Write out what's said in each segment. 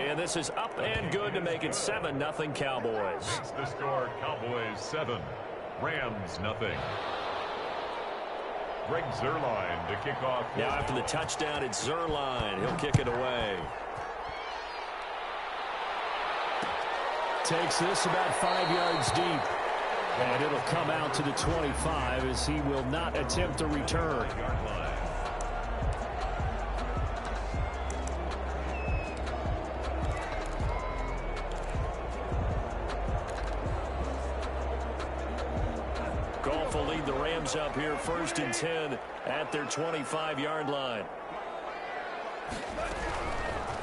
And this is up and good to make it 7-0 Cowboys. It's the score, Cowboys 7, Rams 0. Greg Zuerlein to kick off. Now after the touchdown, it's Zuerlein. He'll kick it away. Takes this about 5 yards deep. And it'll come out to the 25 as he will not attempt a return. Goff will lead the Rams up here 1st and 10 at their 25-yard line.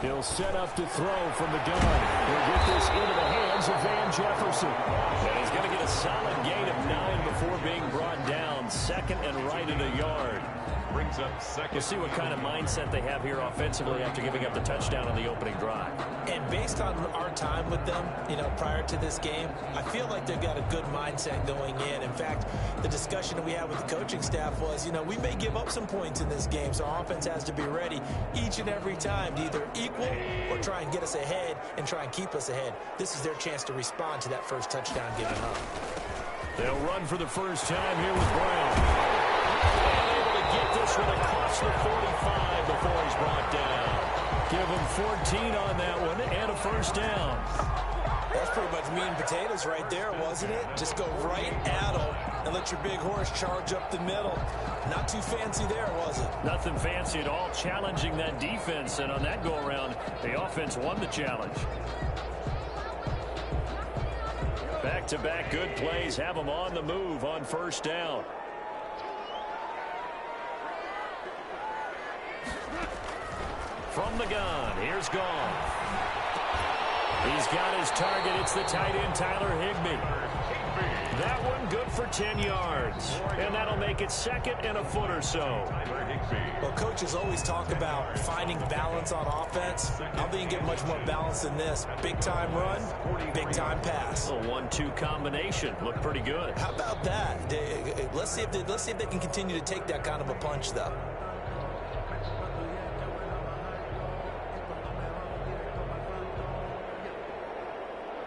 He'll set up to throw from the gun. He'll get this into the hands of Van Jefferson. And he's going to get a solid gain of 9 before being brought down. 2nd and right in a yard. Brings up 2nd. We'll see what kind of mindset they have here offensively after giving up the touchdown on the opening drive. And based on our time with them, prior to this game, I feel like they've got a good mindset going in. In fact, the discussion that we had with the coaching staff was, we may give up some points in this game, so our offense has to be ready each and every time to either equal or try and get us ahead and try and keep us ahead. This is their chance to respond to that first touchdown given up. They'll run for the first time here with Brown. And able to get this one across the 45 before he's brought down. Give him 14 on that one and a first down. That's pretty much meat and potatoes right there, wasn't it? Just go right at them and let your big horse charge up the middle. Not too fancy there, was it? Nothing fancy at all, challenging that defense. And on that go-around, the offense won the challenge. Back-to-back good plays have them on the move on first down. From the gun, here's Goff. He's got his target. It's the tight end, Tyler Higbee. That one good for 10 yards. And that'll make it 2nd and a foot or so. Well, coaches always talk about finding balance on offense. I don't think you get much more balance than this. Big-time run, big-time pass. A 1-2 combination. Looked pretty good. How about that? Let's see if they can continue to take that kind of a punch, though.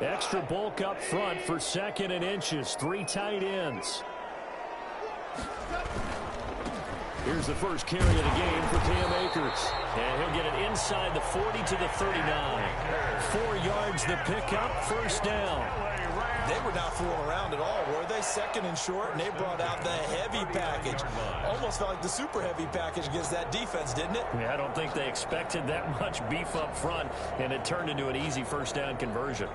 Extra bulk up front for 2nd and inches. 3 tight ends. Here's the first carry of the game for Cam Akers. And he'll get it inside the 40 to the 39. 4 yards the pickup, first down. They were not fooling around at all, were they? 2nd and short, and they brought out the heavy package. Almost felt like the super heavy package against that defense, didn't it? Yeah, I don't think they expected that much beef up front, and it turned into an easy first down conversion.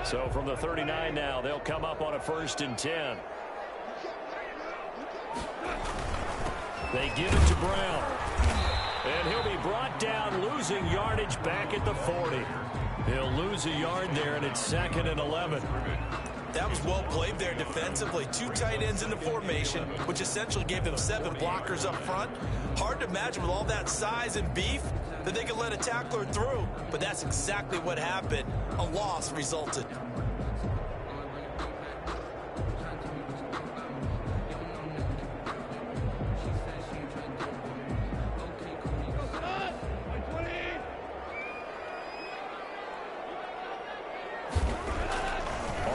So from the 39 now, they'll come up on a 1st and 10. They give it to Brown. And he'll be brought down, losing yardage back at the 40. He'll lose a yard there, and it's 2nd and 11. That was well played there defensively. 2 tight ends in the formation, which essentially gave them 7 blockers up front. Hard to imagine with all that size and beef that they could let a tackler through. But that's exactly what happened. A loss resulted.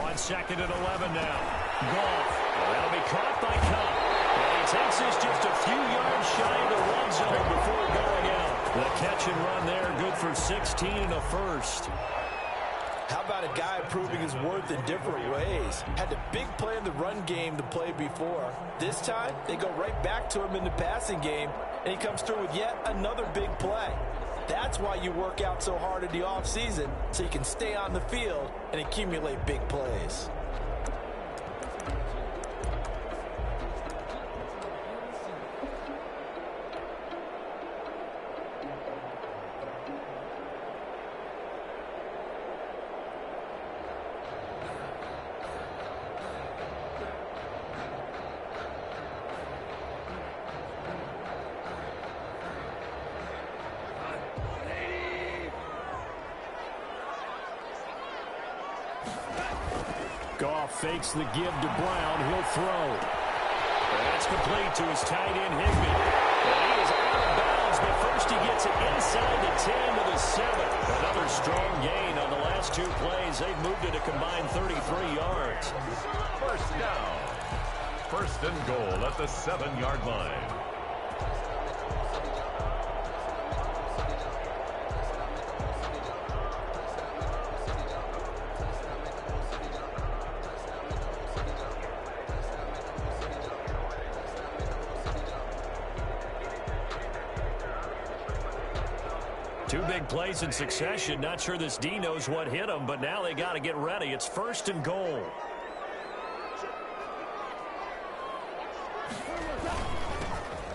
On 2nd and 11 now. Goff. That'll be caught by Cup. And he takes this just a few yards shy of the red zone before going out. The catch and run there, good for 16 and a first. How about a guy proving his worth in different ways? Had a big play in the run game to play before. This time, they go right back to him in the passing game, and he comes through with yet another big play. That's why you work out so hard in the offseason, so you can stay on the field and accumulate big plays. Goff fakes the give to Brown. He'll throw. That's complete to his tight end, Higbee. And he is out of bounds, but first he gets it inside the 10 to the 7. Another strong gain on the last 2 plays. They've moved it a combined 33 yards. First down. First and goal at the 7-yard line. Two big plays in succession. Not sure this D knows what hit him, but now they got to get ready. It's first and goal.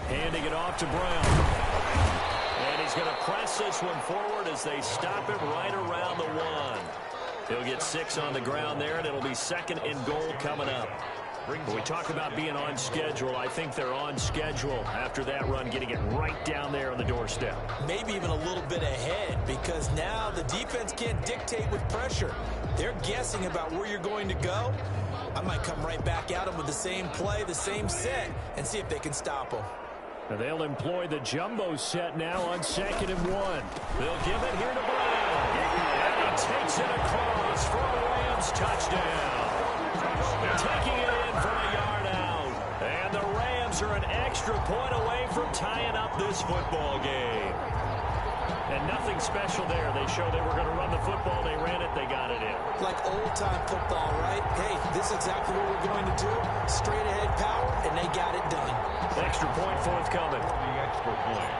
Handing it off to Brown. And he's going to press this one forward as they stop him right around the 1. He'll get 6 on the ground there, and it'll be second and goal coming up. When we talk about being on schedule, I think they're on schedule after that run, getting it right down there on the doorstep. Maybe even a little bit ahead, because now the defense can't dictate with pressure. They're guessing about where you're going to go. I might come right back at them with the same play, the same set, and see if they can stop them. And they'll employ the jumbo set now on 2nd and 1. They'll give it here to Brown. And he takes it across for a Rams touchdown. Taking it in from a yard out. And the Rams are an extra point away from tying up this football game. And nothing special there. They showed they were going to run the football. They ran it. They got it in. Like old-time football, right? Hey, this is exactly what we're going to do. Straight ahead power, and they got it done. Extra point forthcoming. The extra point.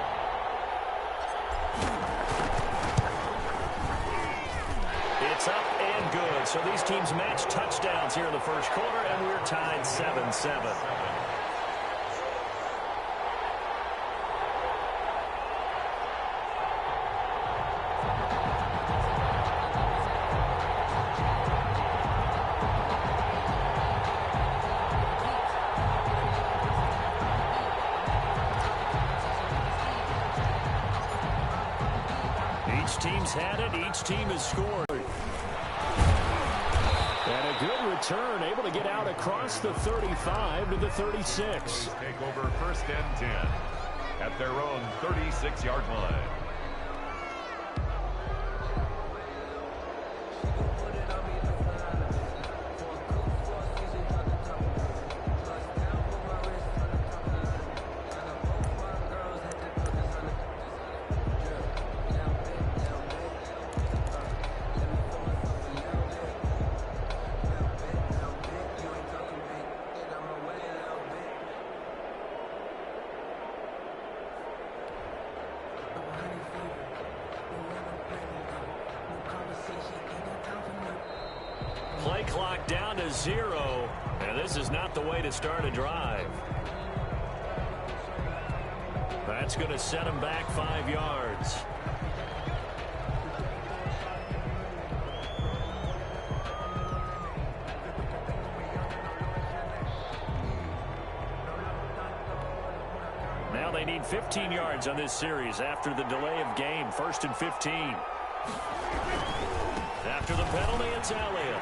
It's up and good. So these teams match touchdowns here in the first quarter, and we're tied 7-7. Each team's had it. Each team has scored. And a good return, able to get out across the 35 to the 36. Take over first and 10 at their own 36-yard line. Play clock down to 0, and this is not the way to start a drive. That's going to set him back 5 yards. Now they need 15 yards on this series after the delay of game. 1st and 15. After the penalty, it's Elliott.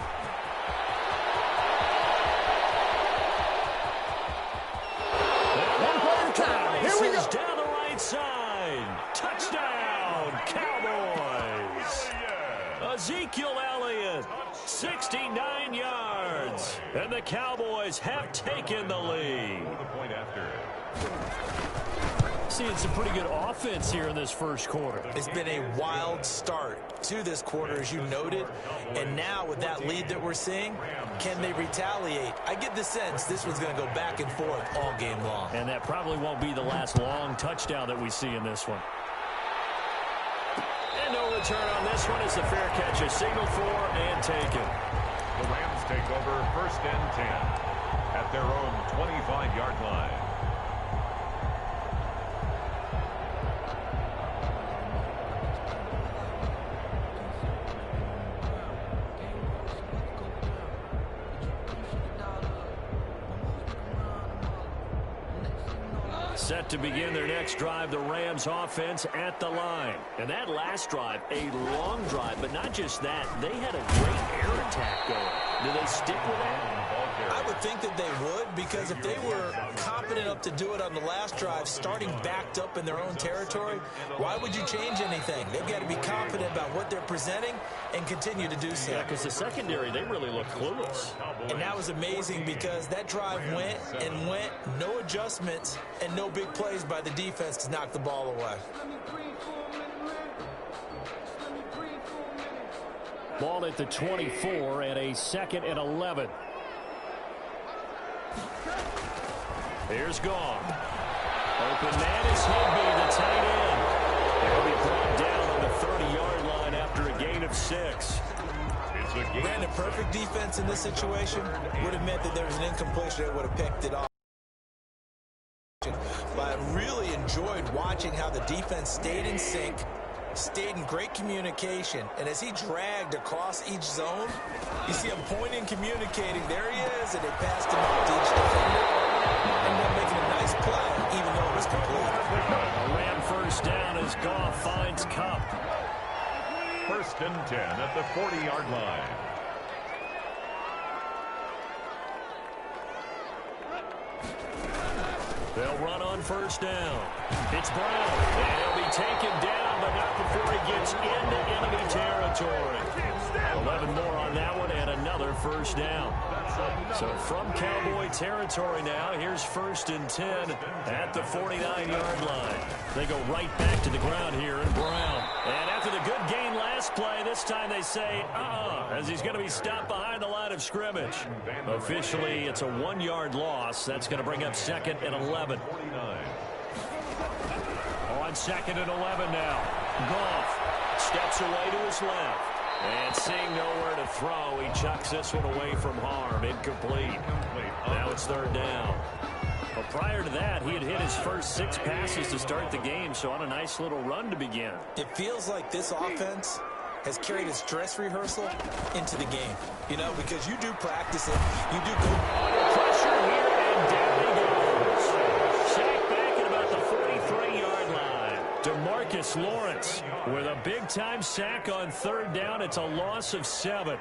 Here we go. Down the right side. Touchdown, Cowboys. Ezekiel Elliott, 69 yards. And the Cowboys have taken the lead. The point after. Seeing some pretty good offense here in this first quarter. It's been a wild start to this quarter, as you noted. And now with that lead that we're seeing, can they retaliate? I get the sense this one's going to go back and forth all game long. And that probably won't be the last long touchdown that we see in this one. And no return on this one. It's a fair catch. A signal for and taken. The Rams take over first and 10 at their own 25-yard line. Set to begin their next drive, the Rams offense at the line. And that last drive, a long drive, but not just that. They had a great air attack going. Do they stick with that? I would think that they would, because if they were confident enough to do it on the last drive, starting backed up in their own territory, why would you change anything? They've got to be confident about what they're presenting and continue to do so. Yeah, because the secondary, they really look clueless. And that was amazing because that drive went and went, no adjustments and no big plays by the defense to knock the ball away. Ball at the 24 and a 2nd and 11. Here's Gone. Open man is Higbee, the tight end. He'll be brought down on the 30-yard line after a gain of 6. Brandon, perfect defense in this situation would have meant that there was an incompletion that would have picked it off. But I really enjoyed watching how the defense stayed in sync, stayed in great communication, and as he dragged across each zone, you see him pointing, communicating. There he is, and they passed him out to each defender, and then making a nice play, even though it was complete. A Ram first down as Goff finds Kupp. 1st and 10 at the 40-yard line. They'll run on first down. It's Brown, and he'll be taken down, but not before he gets into enemy territory. 11 more on that one, and another first down. So from Cowboy territory now, here's 1st and 10 at the 49-yard line. They go right back to the ground here, and Brown. And after the good gain last play, this time they say, as he's going to be stopped behind the line of scrimmage. Officially, it's a 1-yard loss. That's going to bring up 2nd and 11. On 2nd and 11 now. Goff steps away to his left. And seeing nowhere to throw, he chucks this one away from harm. Incomplete. Now it's 3rd down. Well, prior to that, he had hit his first 6 passes to start the game, so on a nice little run to begin. It feels like this offense has carried its dress rehearsal into the game. You know, because you do practice it. You do go under pressure here, and down he goes. Sacked back at about the 43-yard line. DeMarcus Lawrence with a big-time sack on 3rd down. It's a loss of 7.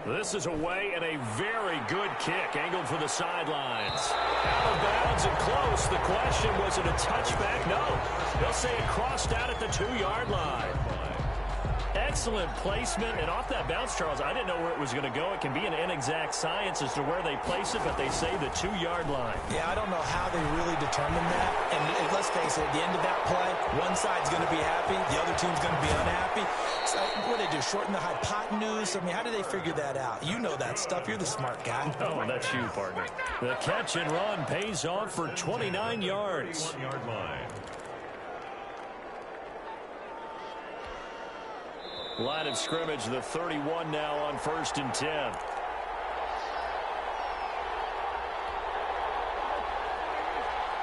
This is away, and a very good kick angled for the sidelines. Out of bounds and close. The question, was it a touchback? No. They'll say it crossed out at the 2-yard line. Excellent placement, and off that bounce, Charles, I didn't know where it was going to go. It can be an inexact science as to where they place it, but they say the 2-yard line. Yeah, I don't know how they really determine that. And let's face it, at the end of that play, one side's going to be happy, the other team's going to be unhappy. So what do they do, shorten the hypotenuse? I mean, how do they figure that out? You know that stuff. You're the smart guy. Oh, that's you, partner. The catch and run pays off for 29 yards. 1-yard line. Line of scrimmage, the 31 now on 1st and 10.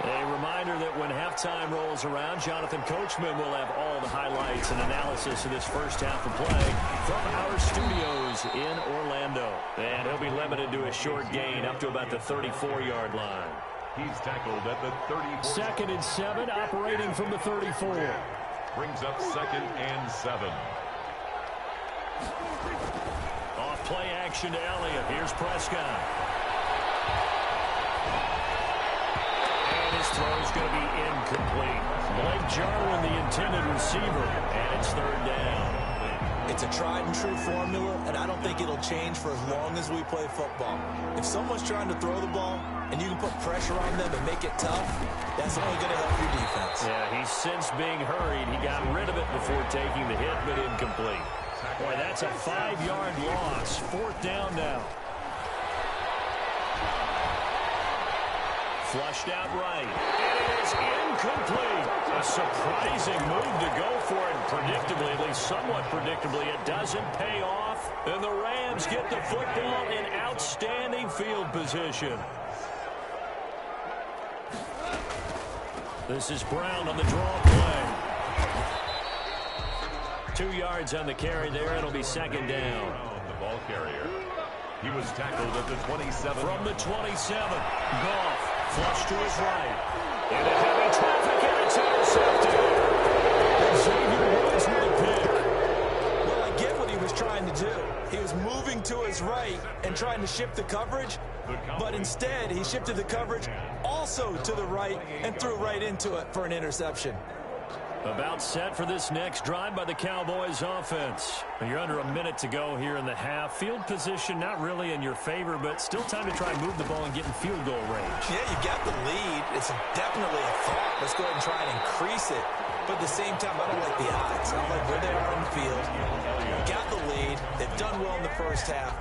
A reminder that when halftime rolls around, Jonathan Coachman will have all the highlights and analysis of this first half of play from our studios in Orlando. And he'll be limited to a short gain up to about the 34-yard line. He's tackled at the 34. 2nd and 7, operating from the 34. Brings up 2nd and 7. Off play action to Elliott. Here's Prescott. And his throw's going to be incomplete. Blake Jarwin, the intended receiver, and it's 3rd down. It's a tried and true formula, and I don't think it'll change for as long as we play football. If someone's trying to throw the ball and you can put pressure on them and make it tough, that's only going to help your defense. Yeah, he's since being hurried. He got rid of it before taking the hit, but incomplete. Boy, that's a 5-yard loss. 4th down now. Flushed out right. It is incomplete. A surprising move to go for it. Predictably, at least somewhat predictably, it doesn't pay off. And the Rams get the football in outstanding field position. This is Brown on the draw play. 2 yards on the carry there. It'll be 2nd down. carrier. He was tackled at the 27. From the 27, Goff flush to his right. Into heavy traffic, and it's intercepted. Xavier Woods with a pick. Well, I get what he was trying to do. He was moving to his right and trying to shift the coverage, but instead he shifted the coverage also to the right and threw right into it for an interception. About set for this next drive by the Cowboys offense. You're under a minute to go here in the half. Field position not really in your favor, but still time to try and move the ball and get in field goal range. Yeah, you got the lead. It's definitely a thought. Let's go ahead and try and increase it. But at the same time, I don't like the odds. I don't like where they are in the field. You got the lead. They've done well in the first half.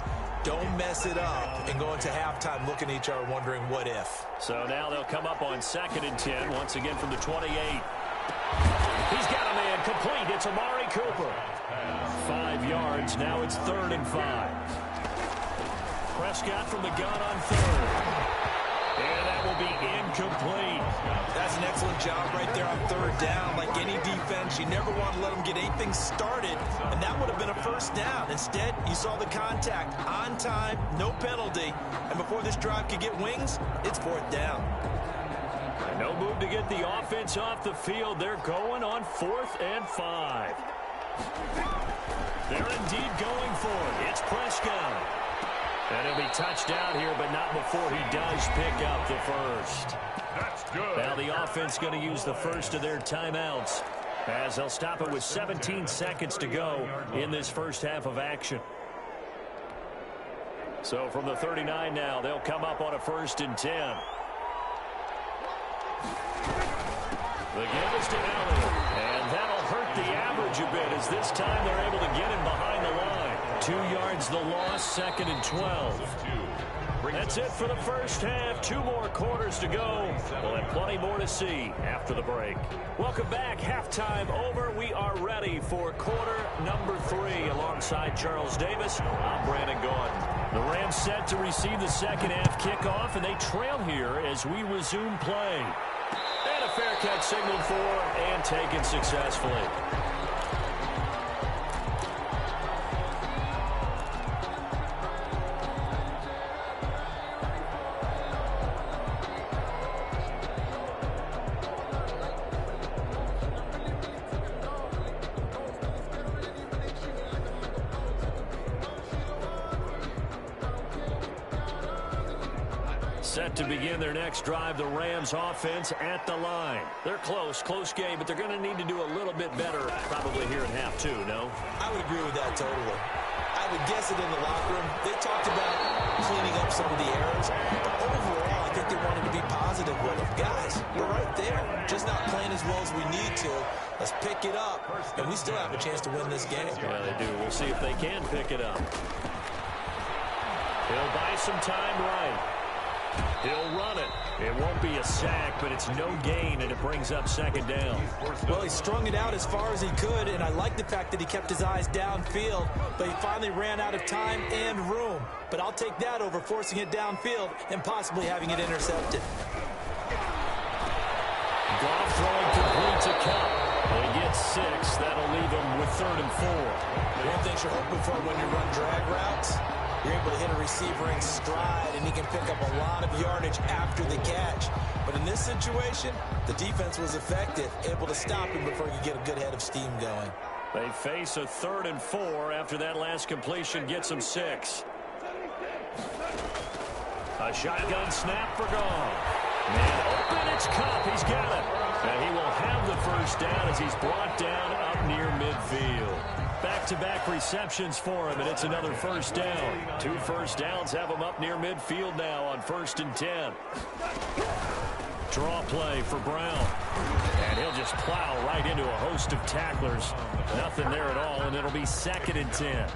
Don't mess it up and go into halftime looking at each other wondering what if. So now they'll come up on 2nd and 10 once again from the 28. He's got a man complete. It's Amari Cooper. 5 yards. Now it's 3rd and 5. Prescott from the gun on 3rd. And that will be incomplete. That's an excellent job right there on 3rd down. Like any defense, you never want to let them get anything started, and that would have been a 1st down. Instead, you saw the contact on time, no penalty, and before this drive could get wings, it's 4th down. No move to get the offense off the field. They're going on 4th and 5. They're indeed going for it. It's Prescott. And he'll be touched down here, but not before he does pick up the 1st. That's good. Now the offense going to use the first of their timeouts as they'll stop it with 17 seconds to go in this first half of action. So from the 39 now, they'll come up on a 1st and 10. The give is to Elliott, and that'll hurt the average a bit as this time they're able to get him behind the line. 2 yards the loss, 2nd and 12. That's it for the first half. 2 more quarters to go. We'll have plenty more to see after the break. Welcome back. Halftime over. We are ready for quarter number 3 alongside Charles Davis. I'm Brandon Gordon. The Rams set to receive the second half kickoff, and they trail here as we resume play. And a fair catch signaled for and taken successfully. Set to begin their next drive, the Rams offense at the line. They're close game, but they're going to need to do a little bit better probably here in half 2, no? I would agree with that totally. I would guess it in the locker room. They talked about cleaning up some of the errors, but overall, I think they wanted to be positive with them. Guys, we're right there, just not playing as well as we need to. Let's pick it up, and we still have a chance to win this game. Yeah, they do. We'll see if they can pick it up. He'll buy some time right. He'll run it. It won't be a sack, but it's no gain, and it brings up 2nd down. Well, he strung it out as far as he could, and I like the fact that he kept his eyes downfield, but he finally ran out of time and room. But I'll take that over forcing it downfield and possibly having it intercepted. Goff throwing complete to Cup. They get 6. That'll leave him with 3rd and 4. One thing you're hoping for when you run drag routes, you're able to hit a receiver in stride, and he can pick up a lot of yardage after the catch. But in this situation, the defense was effective, able to stop him before he could get a good head of steam going. They face a 3rd and 4 after that last completion gets them 6. A shotgun snap for Goff. Man open, it's Cup. He's got it. And he will have the 1st down as he's brought down up near midfield. Back-to-back receptions for him, and it's another 1st down. 2 first downs have him up near midfield now on 1st and 10. Draw play for Brown. And he'll just plow right into a host of tacklers. Nothing there at all, and it'll be 2nd and 10.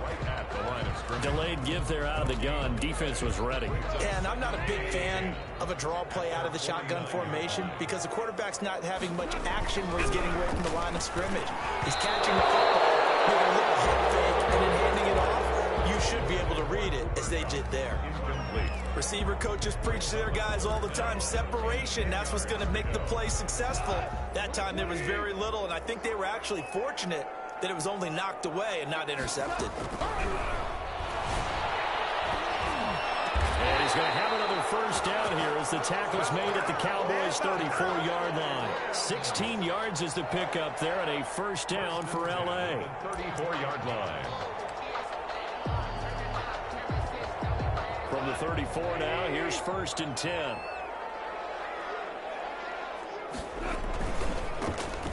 Delayed give there out of the gun. Defense was ready. And I'm not a big fan of a draw play out of the shotgun formation because the quarterback's not having much action where he's getting away from the line of scrimmage. He's catching the football with a little head fake and then handing it off. You should be able to read it as they did there. Receiver coaches preach to their guys all the time. Separation, that's what's going to make the play successful. That time there was very little, and I think they were actually fortunate that it was only knocked away and not intercepted. He's going to have another first down here as the tackle's made at the Cowboys' 34-yard line. 16 yards is the pickup there, and a first down for L.A. 34-yard line. From the 34 now, here's 1st and 10.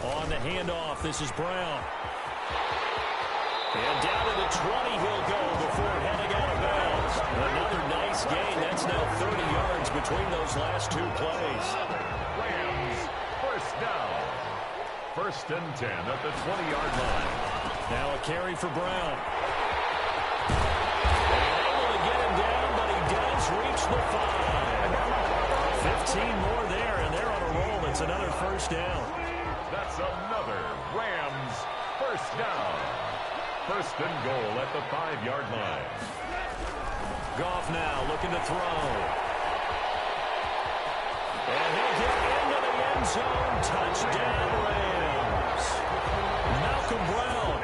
On the handoff, this is Brown. And down to the 20 he'll go before heading out of bounds. Another nice gain. That's now 30 yards between those last two plays. Rams, first down. 1st and 10 at the 20-yard line. Now a carry for Brown. And able to get him down, but he does reach the 5. 15 more there, and they're on a roll. It's another first down. That's another Rams first down. 1st and goal at the 5-yard line. Goff now looking to throw. And he'll get into the end zone. Touchdown, Rams. Malcolm Brown,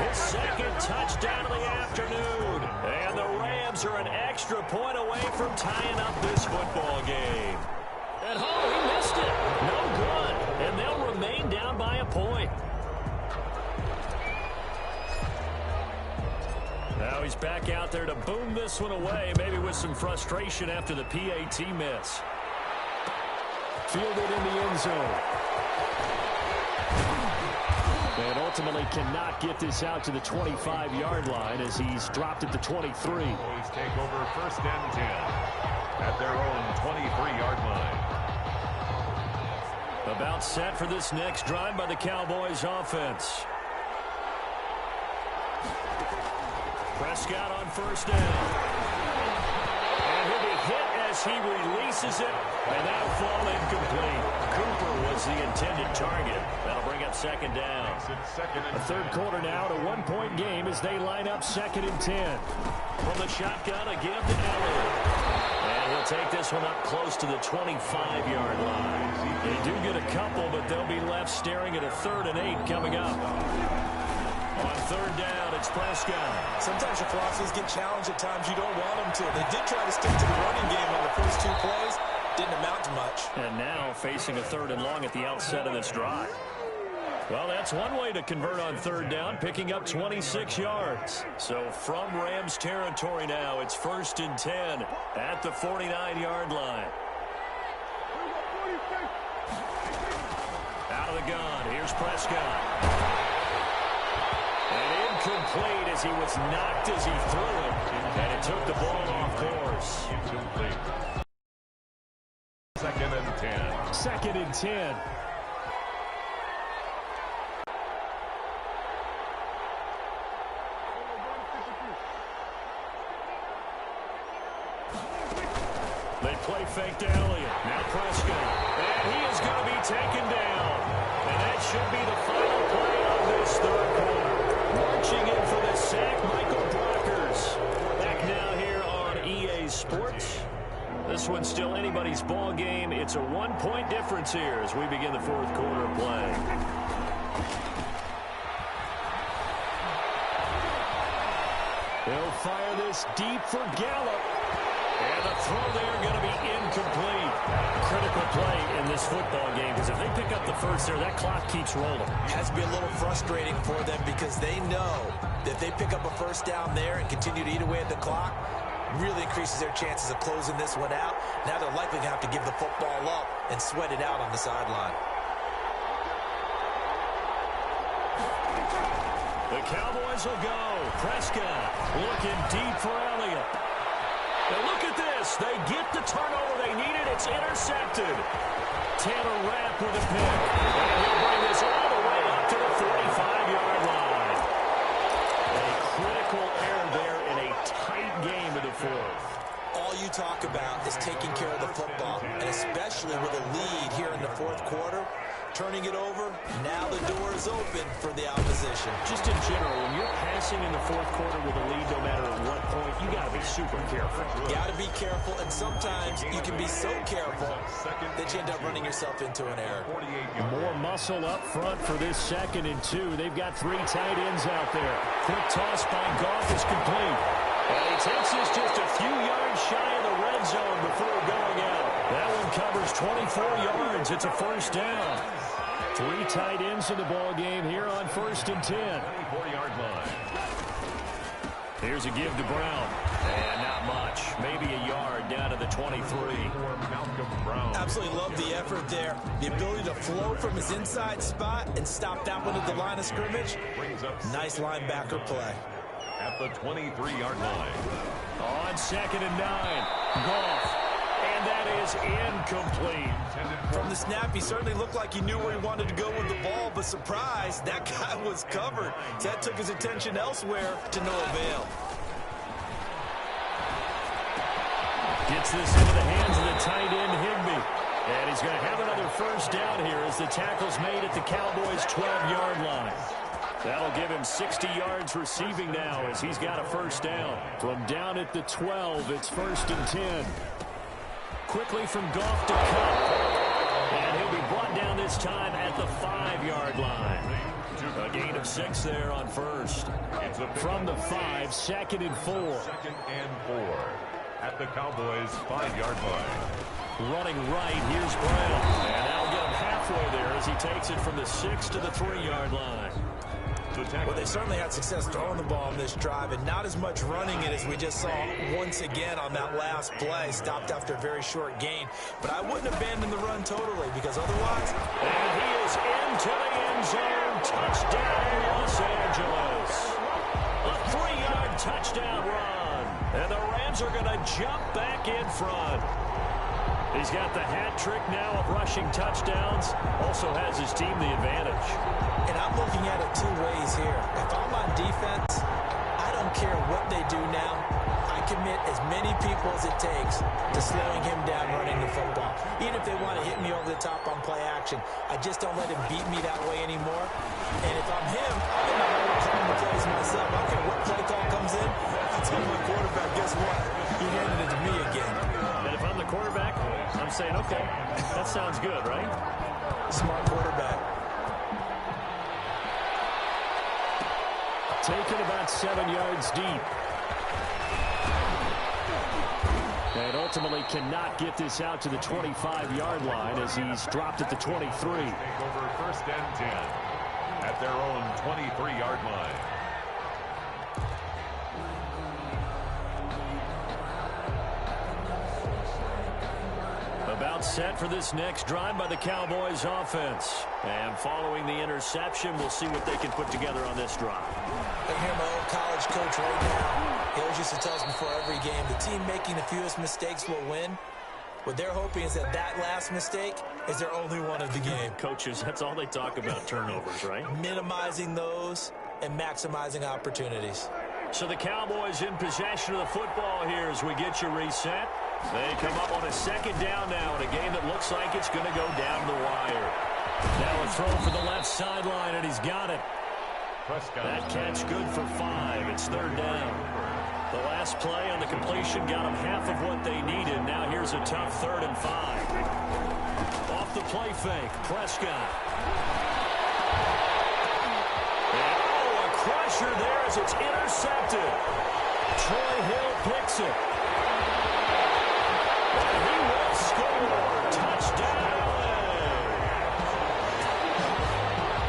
his 2nd touchdown of the afternoon. And the Rams are an extra point away from tying up this football game. At home, he missed it. No good. And they'll remain down by a point. Now he's back out there to boom this one away, maybe with some frustration after the PAT miss. Fielded in the end zone. And ultimately cannot get this out to the 25-yard line as he's dropped at the 23. Boys take over 1st and 10 at their own 23-yard line. About set for this next drive by the Cowboys offense. Prescott on 1st down. And he'll be hit as he releases it. And that'll fall incomplete. Cooper was the intended target. That'll bring up 2nd down. A 3rd quarter now at a 1-point game as they line up 2nd and 10. From the shotgun, a give to Elliott. And he'll take this one up close to the 25-yard line. They do get a couple, but they'll be left staring at a 3rd and 8 coming up. On 3rd down, it's Prescott. Sometimes your philosophies get challenged at times you don't want them to. They did try to stick to the running game on the first 2 plays. Didn't amount to much. And now facing a 3rd and long at the outset of this drive. Well, that's one way to convert on 3rd down, picking up 26 yards. So from Rams territory now, it's 1st and 10 at the 49-yard line. Out of the gun, here's Prescott. And incomplete as he was knocked as he threw it. And it took the ball off course. Incomplete. 2nd and 10. 2nd and 10. They play fake to Elliott. Now Prescott. And he is going to be taken down. And that should be the final play of this 3rd quarter. Marching in for the sack, Michael Brockers. Back now here on EA Sports. This one's still anybody's ball game. It's a 1-point difference here as we begin the 4th quarter of play. They'll fire this deep for Gallup. And the throw there going to be incomplete. Critical play in this football game because if they pick up the first there, that clock keeps rolling. It has to be a little frustrating for them because they know that if they pick up a first down there and continue to eat away at the clock, really increases their chances of closing this one out. Now they're likely going to have to give the football up and sweat it out on the sideline. The Cowboys will go. Prescott looking deep for Elliott. Now look at this. They get the turnover they needed. It's intercepted. Tanner Rapp with a pick. And he'll bring this all the way up to the 45-yard line. A critical error there in a tight game in the 4th. All you talk about is taking care of the football, and especially with a lead here in the 4th quarter. Turning it over, now the door is open for the opposition. Just in general, when you're passing in the 4th quarter with a lead, no matter at what point, you got to be super careful. Got to be careful, and sometimes you can be so careful that you end up running yourself into an error. More muscle up front for this 2nd and 2. They've got 3 tight ends out there. Quick toss by Goff is complete. And he takes this just a few yards shy of the red end zone before going out. That one covers 24 yards. It's a first down. 3 tight ends in the ball game here on 1st and 10. 24-yard line. Here's a give to Brown. And not much. Maybe a yard down to the 23. Absolutely love the effort there. The ability to flow from his inside spot and stop that one at the line of scrimmage. Nice linebacker play. At the 23-yard line. On 2nd and 9. Goff. And that is incomplete. From the snap, he certainly looked like he knew where he wanted to go with the ball, but surprise, that guy was covered. So that took his attention elsewhere to no avail. Gets this into the hands of the tight end, Higbee. And he's going to have another first down here as the tackle's made at the Cowboys' 12-yard line. That'll give him 60 yards receiving now as he's got a first down. From down at the 12, it's 1st and 10. Quickly from Goff to Cup. And he'll be brought down this time at the 5-yard line. A gain of 6 there on first. From the 5, 2nd and 4. 2nd and 4. At the Cowboys' 5-yard line. Running right, here's Brown. And that'll get him halfway there as he takes it from the 6 to the 3-yard line. Well, they certainly had success throwing the ball on this drive, and not as much running it as we just saw once again on that last play. Stopped after a very short gain. But I wouldn't abandon the run totally, because otherwise... And he is into the end zone. Touchdown, Los Angeles. A 3-yard touchdown run. And the Rams are going to jump back in front. He's got the hat trick now of rushing touchdowns. Also has his team the advantage. And I'm looking at it 2 ways here. If I'm on defense, I don't care what they do now. I commit as many people as it takes to slowing him down running the football. Even if they want to hit me over the top on play action, I just don't let him beat me that way anymore. And if I'm him, I'm going to hold calling the plays myself. I don't care what play call comes in. I'll tell my quarterback, guess what? He handed it to me again. And if I'm the quarterback, I'm saying, okay, that sounds good, right? Smart quarterback. Taken about 7 yards deep. And ultimately cannot get this out to the 25-yard line as he's dropped at the 23. Take over 1st and 10 at their own 23-yard line. About set for this next drive by the Cowboys offense. And following the interception, we'll see what they can put together on this drive. I hear my old college coach right now. He always used to tell us before every game, the team making the fewest mistakes will win. What they're hoping is that that last mistake is their only one of the game. Coaches, that's all they talk about, turnovers, right? Minimizing those and maximizing opportunities. So the Cowboys in possession of the football here as we get you reset. They come up on a 2nd down now in a game that looks like it's going to go down the wire. Now a throw for the left sideline, and he's got it. That catch good for 5. It's 3rd down. The last play on the completion got them half of what they needed. Now here's a tough 3rd and 5. Off the play fake, Prescott. Oh, a crusher there as it's intercepted. Troy Hill picks it. And he will score. Touchdown.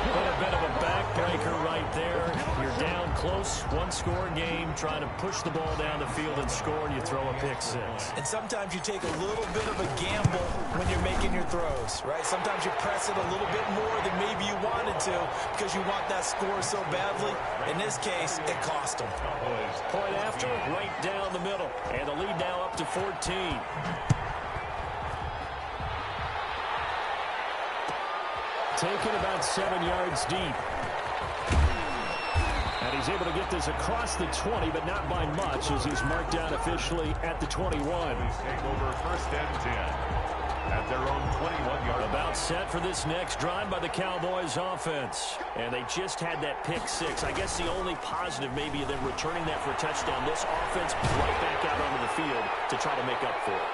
What a bit of a backbreaker right there. You're down close, 1-score game, trying to push the ball down the field and score, and you throw a pick 6. And sometimes you take a little bit of a gamble when you're making your throws, right? Sometimes you press it a little bit more than maybe you wanted to because you want that score so badly. In this case, it cost them. Point after, right down the middle. And the lead now up to 14. Taken about 7 yards deep. And he's able to get this across the 20, but not by much as he's marked down officially at the 21. Take over 1st and 10 at their own 21-yard line. About set for this next drive by the Cowboys offense. And they just had that pick 6. I guess the only positive maybe of them returning that for a touchdown. This offense right back out onto the field to try to make up for it.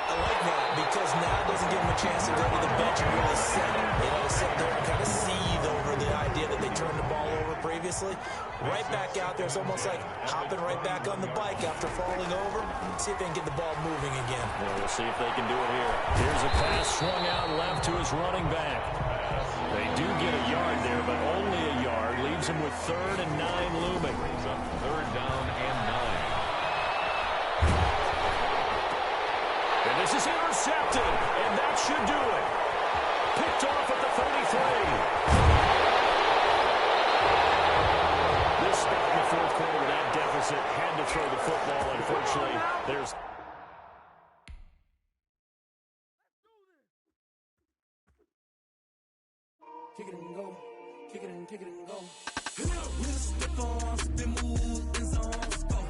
I like that because now it doesn't give them a chance to go to the bench and really settle. They let us sit there and kind of seethe over the idea that they turned the ball over previously. right back out there. It's almost like hopping right back on the bike after falling over. See if they can get the ball moving again. Yeah, we'll see if they can do it here. Here's a pass swung out left to his running back. They do get a yard there, but only a yard. Leaves him with 3rd and 9 looming. Brings up 3rd down and 9. And this is intercepted, and that should do it. Picked off at the 33. This spot in the 4th quarter, that deficit had to throw the football. Unfortunately, there's... Kick it and go. Kick it and go. With the stiff arms, the move, and zones, go.